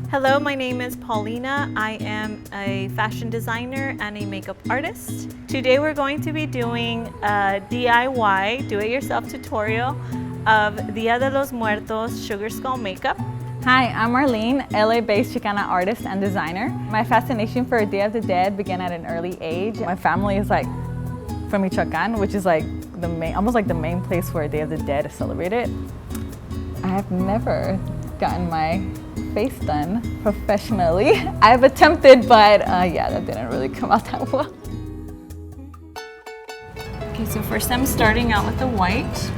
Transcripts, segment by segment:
Hello, my name is Paulina. I am a fashion designer and a makeup artist. Today we're going to be doing a DIY, do-it-yourself tutorial of Dia de Los Muertos Sugar Skull makeup. Hi, I'm Marlene, LA-based Chicana artist and designer. My fascination for Day of the Dead began at an early age. My family is like from Michoacan, which is like almost like the main place where Day of the Dead is celebrated. I have never gotten my face done professionally. I've attempted, but yeah, that didn't really come out that well. Okay, so first I'm starting out with the white.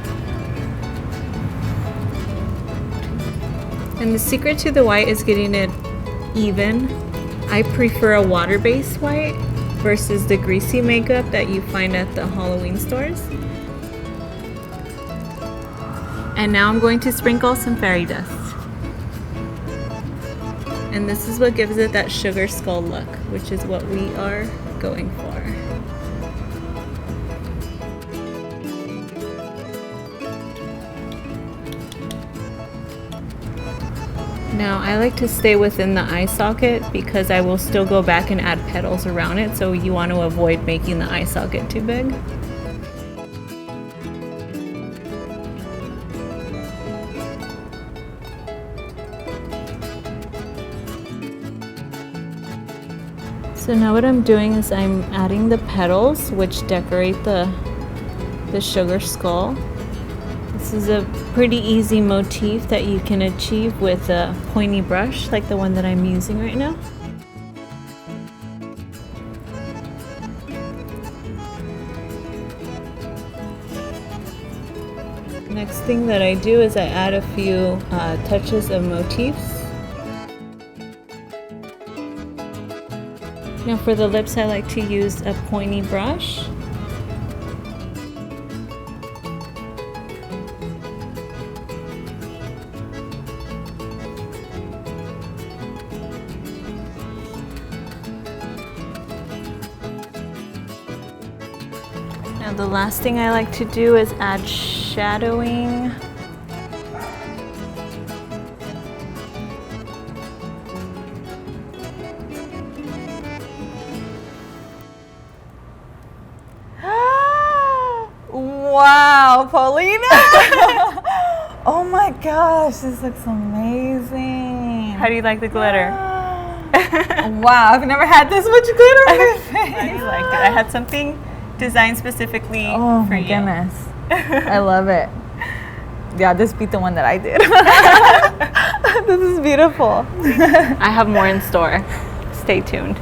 And the secret to the white is getting it even. I prefer a water-based white versus the greasy makeup that you find at the Halloween stores. And now I'm going to sprinkle some fairy dust. And this is what gives it that sugar skull look, which is what we are going for. Now I like to stay within the eye socket because I will still go back and add petals around it, so you want to avoid making the eye socket too big. So now what I'm doing is I'm adding the petals, which decorate the sugar skull. This is a pretty easy motif that you can achieve with a pointy brush like the one that I'm using right now. Next thing that I do is I add a few touches of motifs. Now for the lips, I like to use a pointy brush. Now the last thing I like to do is add shadowing. Wow, Paulina! Oh my gosh, this looks amazing. How do you like the glitter? Wow, I've never had this much glitter on my face. I liked it. I had something designed specifically for you. Oh my goodness. I love it. Yeah, this beat the one that I did. This is beautiful. I have more in store. Stay tuned.